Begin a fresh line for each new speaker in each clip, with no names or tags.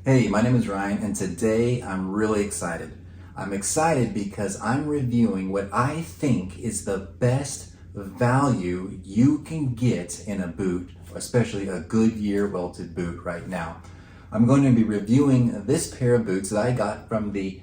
Hey, my name is Ryan, and today I'm really excited. I'm excited because I'm reviewing what I think is the best value you can get in a boot, especially a Goodyear welted boot right now. I'm going to be reviewing this pair of boots that I got from the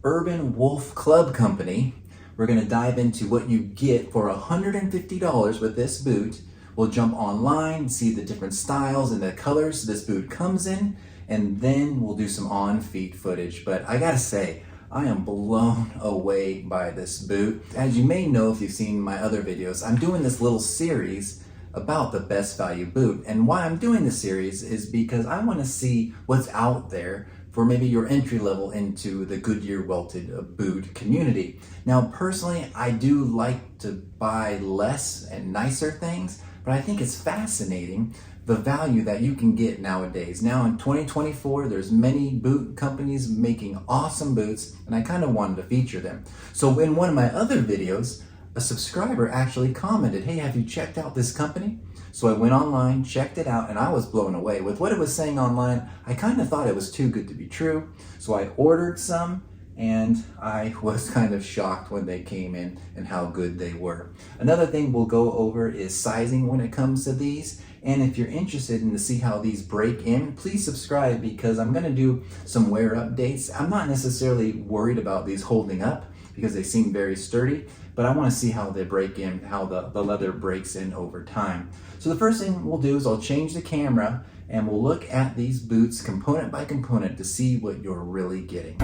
Urban Wolf Club Company. We're going to dive into what you get for $150 with this boot. We'll jump online, see the different styles and the colors this boot comes in, and then we'll do some on-feet footage. But I gotta say, I am blown away by this boot. As you may know if you've seen my other videos, I'm doing this little series about the best value boot. And why I'm doing this series is because I want to see what's out there for maybe your entry level into the Goodyear welted boot community. Now, personally, I do like to buy less and nicer things, but I think it's fascinating the value that you can get nowadays. Now in 2024, there's many boot companies making awesome boots, and I kind of wanted to feature them. So in one of my other videos, a subscriber actually commented, "Hey, have you checked out this company?" So I went online, checked it out, and I was blown away. With what it was saying online, I kind of thought it was too good to be true. So I ordered some, and I was kind of shocked when they came in and how good they were. Another thing we'll go over is sizing when it comes to these. And if you're interested in to see how these break in, please subscribe because I'm gonna do some wear updates. I'm not necessarily worried about these holding up because they seem very sturdy, but I wanna see how they break in, how the leather breaks in over time. So the first thing we'll do is I'll change the camera and we'll look at these boots component by component to see what you're really getting.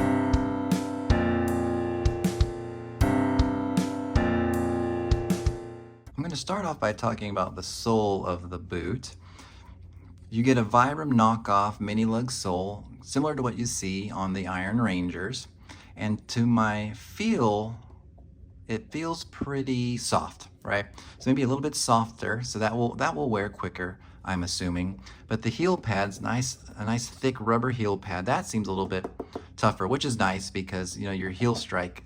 I'm going to start off by talking about the sole of the boot. You get a Vibram knockoff mini lug sole, similar to what you see on the Iron Rangers. And to my feel, it feels pretty soft, right? So maybe a little bit softer, so that will wear quicker, I'm assuming. But the heel pad's nice, a nice thick rubber heel pad. That seems a little bit tougher, which is nice because you know your heel strike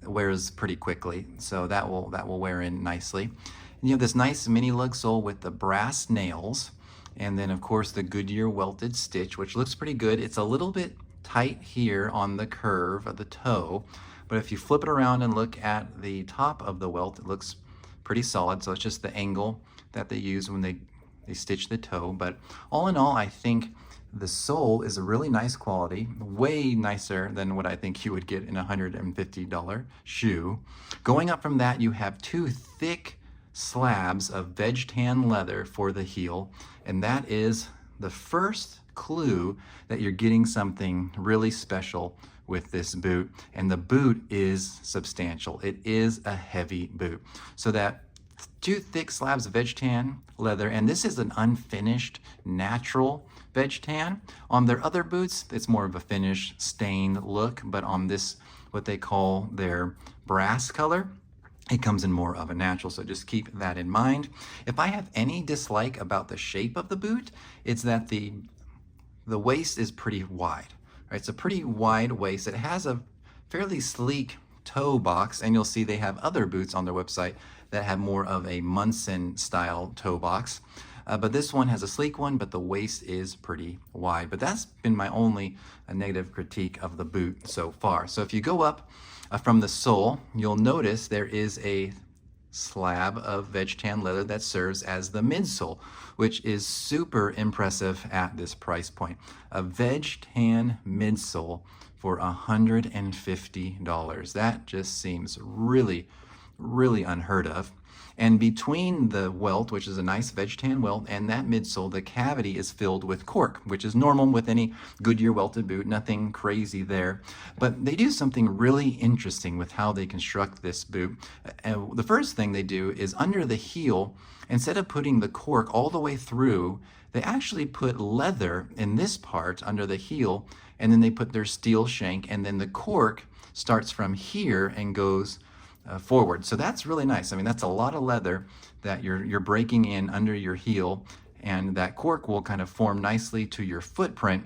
wears pretty quickly, so that will wear in nicely. And you have this nice mini lug sole with the brass nails, and then of course the Goodyear welted stitch, which looks pretty good. It's a little bit tight here on the curve of the toe, but if you flip it around and look at the top of the welt, it looks pretty solid. So it's just the angle that they use when they stitch the toe. But all in all, I think the sole is a really nice quality, way nicer than what I think you would get in a $150 shoe. Going up from that, you have two thick slabs of veg tan leather for the heel, and that is the first clue that you're getting something really special with this boot. And the boot is substantial. It is a heavy boot. So that two thick slabs of veg tan leather, and this is an unfinished natural veg tan. On their other boots, it's more of a finished stained look, but on this, what they call their brass color, it comes in more of a natural, so just keep that in mind. If I have any dislike about the shape of the boot, it's that the waist is pretty wide. Right? It's a pretty wide waist. It has a fairly sleek toe box, and you'll see they have other boots on their website that have more of a Munson style toe box. But this one has a sleek one, but the waist is pretty wide. But that's been my only negative critique of the boot so far. So if you go up from the sole, you'll notice there is a slab of veg tan leather that serves as the midsole, which is super impressive at this price point. A veg tan midsole for $150. That just seems really, really unheard of. And between the welt, which is a nice veg tan welt, and that midsole, the cavity is filled with cork, which is normal with any Goodyear welted boot, nothing crazy there. But they do something really interesting with how they construct this boot. The first thing they do is under the heel, instead of putting the cork all the way through, they actually put leather in this part under the heel, and then they put their steel shank, and then the cork starts from here and goes forward. So that's really nice. I mean, that's a lot of leather that you're breaking in under your heel, and that cork will kind of form nicely to your footprint,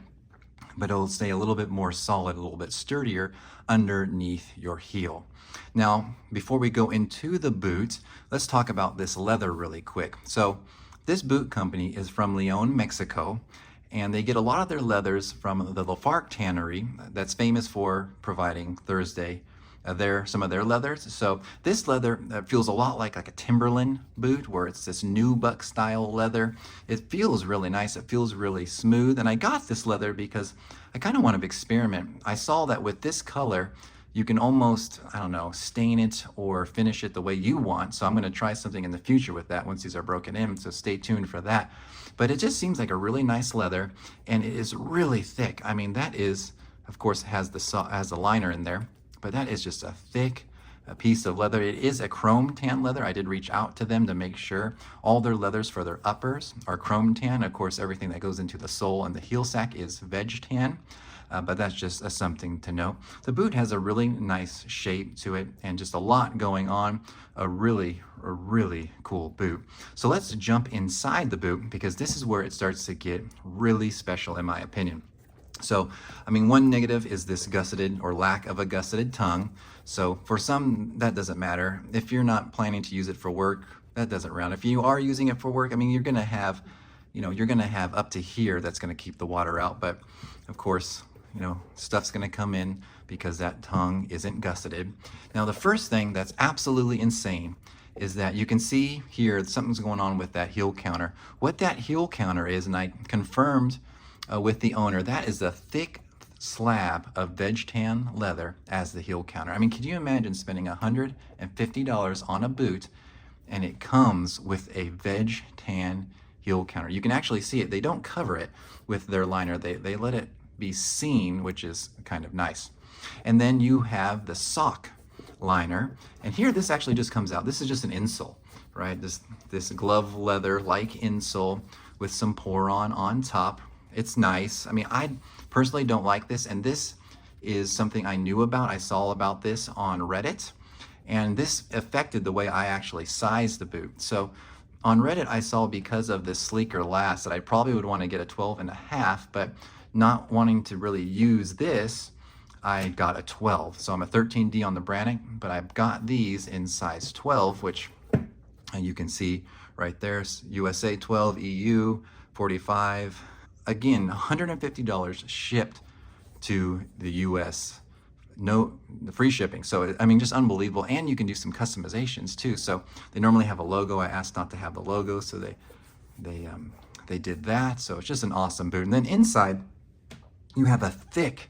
but it'll stay a little bit more solid, a little bit sturdier underneath your heel. Now, before we go into the boot, let's talk about this leather really quick. So this boot company is from Leon, Mexico, And they get a lot of their leathers from the Lafargue Tannery that's famous for providing Thursday some of their leathers. So this leather feels a lot like a Timberland boot, where it's this nubuck style leather. It feels really nice. It feels really smooth. And I got this leather because I kind of want to experiment. I saw that with this color, you can almost, I don't know, stain it or finish it the way you want. So I'm going to try something in the future with that once these are broken in. So stay tuned for that. But it just seems like a really nice leather, and it is really thick. I mean, that is, of course, has the liner in there, but that is just a thick piece of leather. It is a chrome tan leather. I did reach out to them to make sure all their leathers for their uppers are chrome tan. Of course, everything that goes into the sole and the heel sack is veg tan. But that's just something to know. The boot has a really nice shape to it and just a lot going on. A really cool boot. So let's jump inside the boot, because this is where it starts to get really special in my opinion. So, I mean, one negative is this gusseted or lack of a gusseted tongue. So for some, that doesn't matter. If you're not planning to use it for work, that doesn't matter. If you are using it for work, I mean, you're gonna have up to here that's gonna keep the water out. But of course, stuff's gonna come in because that tongue isn't gusseted. Now, the first thing that's absolutely insane is that you can see here something's going on with that heel counter. What that heel counter is, and I confirmed with the owner, that is a thick slab of veg tan leather as the heel counter. I mean, can you imagine spending $150 on a boot and it comes with a veg tan heel counter? You can actually see it. They don't cover it with their liner. They let it be seen, which is kind of nice. And then you have the sock liner, and here this actually just comes out. This is just an insole, right? This glove leather like insole with some Poron on top. It's nice. I mean, I personally don't like this, and this is something I knew about. I saw about this on Reddit, and this affected the way I actually sized the boot. So on Reddit, I saw, because of this sleeker last, that I probably would want to get a 12.5, but not wanting to really use this, I got a 12. So I'm a 13D on the Brannock, but I've got these in size 12, which you can see right there, USA 12, EU 45. Again, $150 shipped to the US. No free shipping. So, I mean, just unbelievable. And you can do some customizations too. So they normally have a logo. I asked not to have the logo, so they did that. So it's just an awesome boot. And then inside, you have a thick,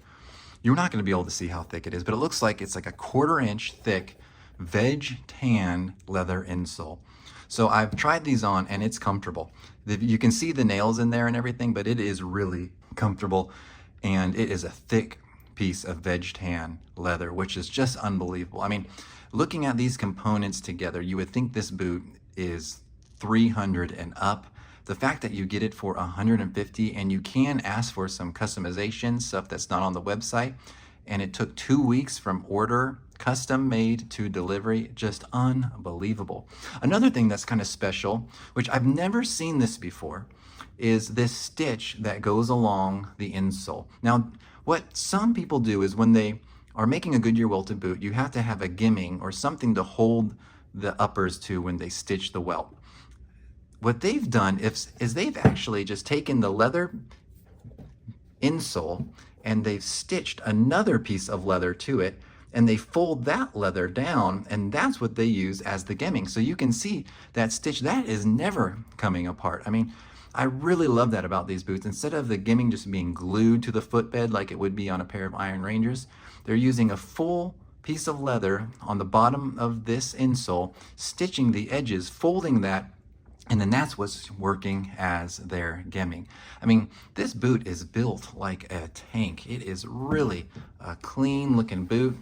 you're not going to be able to see how thick it is, but it looks like it's like a 1/4 inch thick veg tan leather insole. So I've tried these on, and it's comfortable. You can see the nails in there and everything, but it is really comfortable, and it is a thick piece of veg tan leather, which is just unbelievable. I mean, looking at these components together, you would think this boot is $300 and up. The fact that you get it for $150, and you can ask for some customization stuff that's not on the website, and it took 2 weeks from order, custom made, to delivery, just unbelievable. Another thing that's kind of special, which I've never seen this before, is this stitch that goes along the insole. Now, what some people do is when they are making a Goodyear welted boot, you have to have a gimming or something to hold the uppers to when they stitch the welt. What they've done is they've actually just taken the leather insole and they've stitched another piece of leather to it, and they fold that leather down, and that's what they use as the gimming. So you can see that stitch, that is never coming apart. I mean, I really love that about these boots. Instead of the gimming just being glued to the footbed like it would be on a pair of Iron Rangers, they're using a full piece of leather on the bottom of this insole, stitching the edges, folding that, and then that's what's working as their gimming. I mean, this boot is built like a tank. It is really a clean looking boot,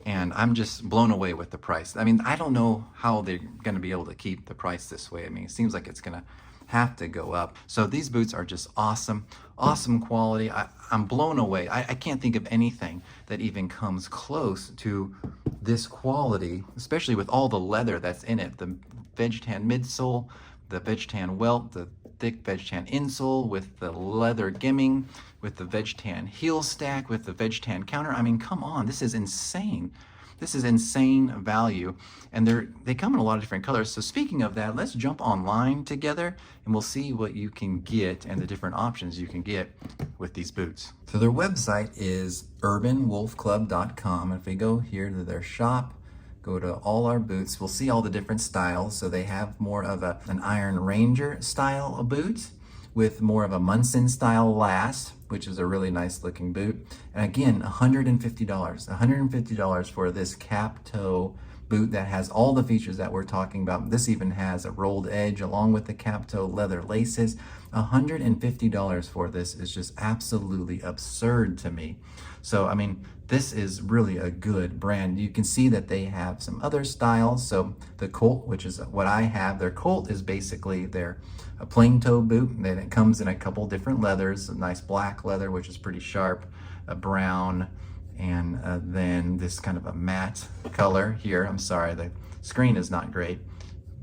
and I'm just blown away with the price. I mean, I don't know how they're going to be able to keep the price this way. I mean, it seems like it's going to have to go up. So these boots are just awesome, awesome quality. I'm blown away. I can't think of anything that even comes close to this quality, especially with all the leather that's in it. The veg tan midsole, the veg tan welt, the thick veg tan insole with the leather gimming, with the veg tan heel stack, with the veg tan counter. I mean, come on, this is insane. This is insane value, and they come in a lot of different colors. So speaking of that, let's jump online together and we'll see what you can get and the different options you can get with these boots. So their website is urbanwolfclub.com. If we go here to their shop, go to all our boots, we'll see all the different styles. So they have more of an Iron Ranger style of boot with more of a Munson style last, which is a really nice looking boot. And again, $150 for this cap toe boot that has all the features that we're talking about. This even has a rolled edge along with the cap toe leather laces. $150 for this is just absolutely absurd to me. So, I mean, this is really a good brand. You can see that they have some other styles. So the Colt, which is what I have, their Colt is basically their a plain toe boot. And then it comes in a couple different leathers, a nice black leather, which is pretty sharp, a brown, and then this kind of a matte color here. I'm sorry, the screen is not great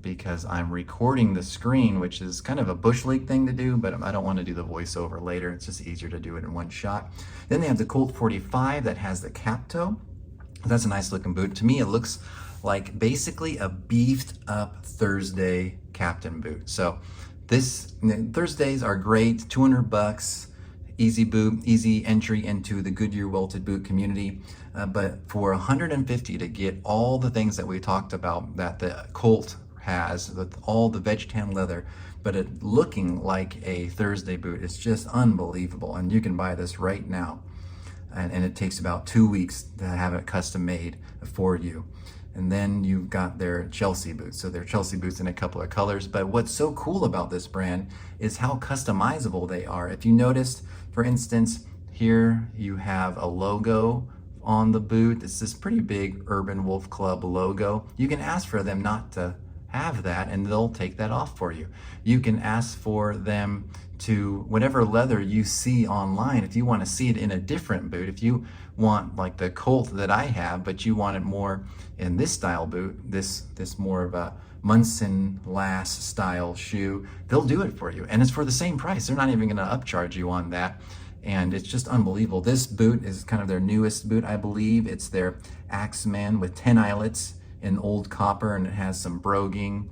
because I'm recording the screen, which is kind of a Bush League thing to do, but I don't want to do the voiceover later. It's just easier to do it in one shot. Then they have the Colt 45 that has the cap toe. That's a nice looking boot. To me, it looks like basically a beefed up Thursday Captain boot. So Thursdays are great, $200. Easy boot, easy entry into the Goodyear welted boot community. But for $150 to get all the things that we talked about that the Colt has, with all the veg tan leather, but it looking like a Thursday boot, it's just unbelievable. And you can buy this right now. And it takes about 2 weeks to have it custom made for you. And then you've got their Chelsea boots. So they're Chelsea boots in a couple of colors. But what's so cool about this brand is how customizable they are. If you noticed, for instance, here you have a logo on the boot. It's this pretty big Urban Wolf Club logo. You can ask for them not to have that and they'll take that off for you. You can ask for them to whatever leather you see online. If you want to see it in a different boot, if you want like the Colt that I have, but you want it more in this style boot, this more of a Munson last style shoe, they'll do it for you. And it's for the same price. They're not even going to upcharge you on that. And it's just unbelievable. This boot is kind of their newest boot, I believe. It's their Axeman with 10 eyelets in old copper, and it has some broguing.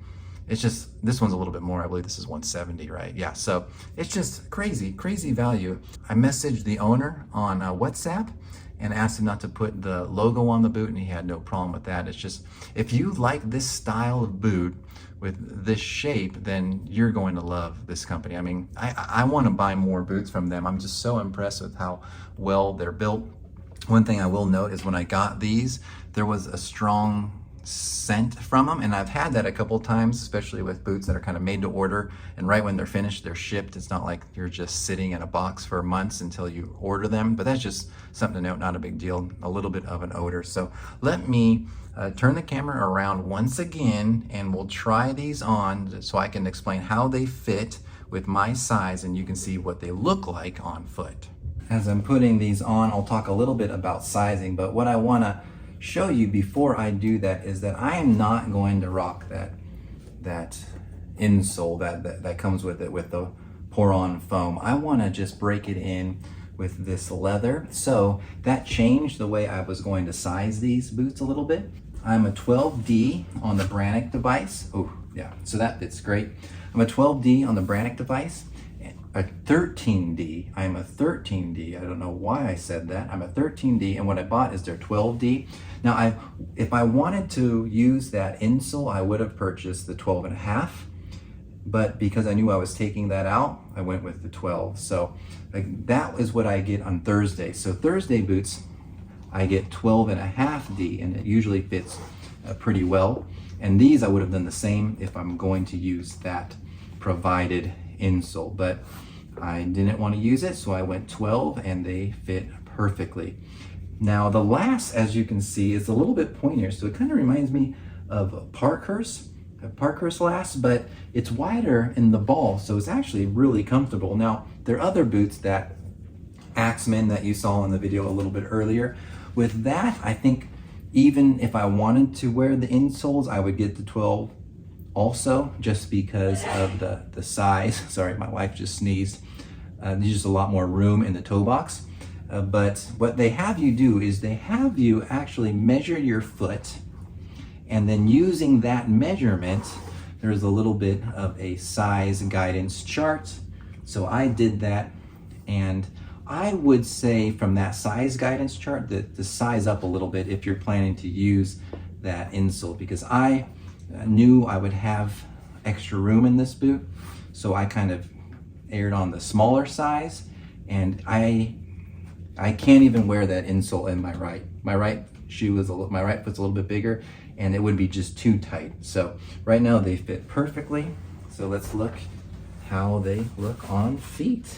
It's just, this one's a little bit more, I believe this is 170, right? Yeah, so it's just crazy value. I messaged the owner on WhatsApp and asked him not to put the logo on the boot, and he had no problem with that. It's just, if you like this style of boot with this shape, then you're going to love this company. I mean, I want to buy more boots from them. I'm just so impressed with how well they're built. One thing I will note is when I got these, there was a strong scent from them, and I've had that a couple times, especially with boots that are kind of made to order, and right when they're finished, they're shipped. It's not like you're just sitting in a box for months until you order them, but that's just something to note, not a big deal, a little bit of an odor. So let me turn the camera around once again, and we'll try these on so I can explain how they fit with my size, and you can see what they look like on foot. As I'm putting these on, I'll talk a little bit about sizing, but what I want to show you before I do that is that I am not going to rock that insole that comes with it, with the pour-on foam. I want to just break it in with this leather. So that changed the way I was going to size these boots a little bit. I'm a 12D on the Brannock device. Oh yeah, so that fits great. I'm a 12D on the Brannock device. A 13D. I'm a 13D. I don't know why I said that. I'm a 13D, and what I bought is their 12D. Now, if I wanted to use that insole, I would have purchased the 12.5, but because I knew I was taking that out, I went with the 12. So like, that is what I get on Thursday. So Thursday boots, I get 12.5D, and it usually fits pretty well. And these I would have done the same if I'm going to use that provided insole, but I didn't want to use it, so I went 12, and they fit perfectly. Now the last, as you can see, is a little bit pointier, so it kind of reminds me of Parkhurst last, but it's wider in the ball, so it's actually really comfortable. Now there are other boots, that Axeman that you saw in the video a little bit earlier. With that, I think even if I wanted to wear the insoles, I would get the 12 also, just because of the size. Sorry, my wife just sneezed. There's just a lot more room in the toe box. But what they have you do is they have you actually measure your foot, and then using that measurement, there's a little bit of a size guidance chart. So I did that, and I would say from that size guidance chart that to size up a little bit if you're planning to use that insole, because I knew I would have extra room in this boot. So I kind of erred on the smaller size, and I can't even wear that insole in my right. My right shoe is my right foot's a little bit bigger, and it would be just too tight. So right now they fit perfectly. So let's look how they look on feet.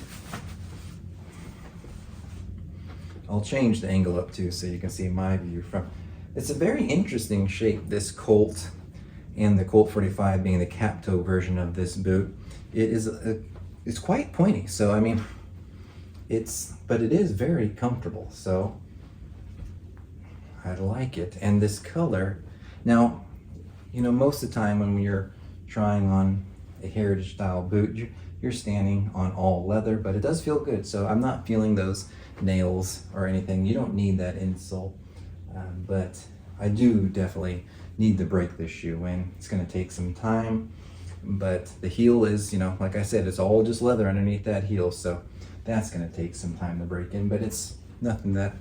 I'll change the angle up too so you can see my view from. It's a very interesting shape, this Colt, and the Colt 45 being the cap toe version of this boot. It's quite pointy, so I mean, but it is very comfortable, so I like it. And this color, now, you know, most of the time when you're trying on a heritage style boot, you're standing on all leather, but it does feel good. So I'm not feeling those nails or anything. You don't need that insole, but I do definitely need to break this shoe in. It's going to take some time, but the heel is, you know, like I said, it's all just leather underneath that heel, so that's going to take some time to break in, but it's nothing that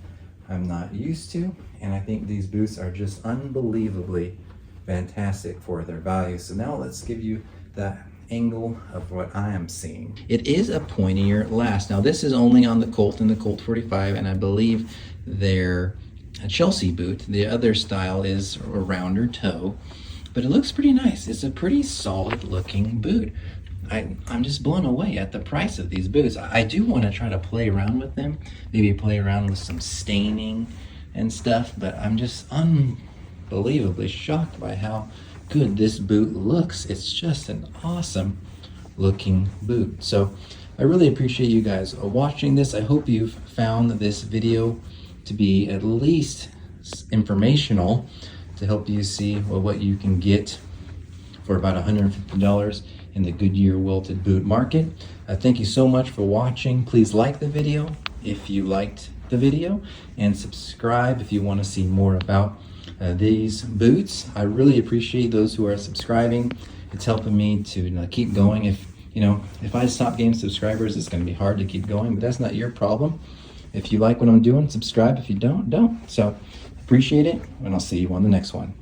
I'm not used to. And I think these boots are just unbelievably fantastic for their value. So now let's give you the angle of what I am seeing. It is a pointier last. Now this is only on the Colt and the Colt 45, and I believe their Chelsea boot, the other style, is a rounder toe, but it looks pretty nice. It's a pretty solid looking boot. I'm just blown away at the price of these boots. I do want to try to play around with them, maybe play around with some staining and stuff, but I'm just unbelievably shocked by how good this boot looks. It's just an awesome looking boot. So I really appreciate you guys watching this. I hope you've found this video to be at least informational, to help you see what you can get for about $150 in the Goodyear welted boot market. Thank you so much for watching. Please like the video if you liked the video, and subscribe if you want to see more about these boots. I really appreciate those who are subscribing. It's helping me to keep going. If I stop getting subscribers, it's going to be hard to keep going, but that's not your problem. If you like what I'm doing, subscribe. If you don't. So appreciate it, and I'll see you on the next one.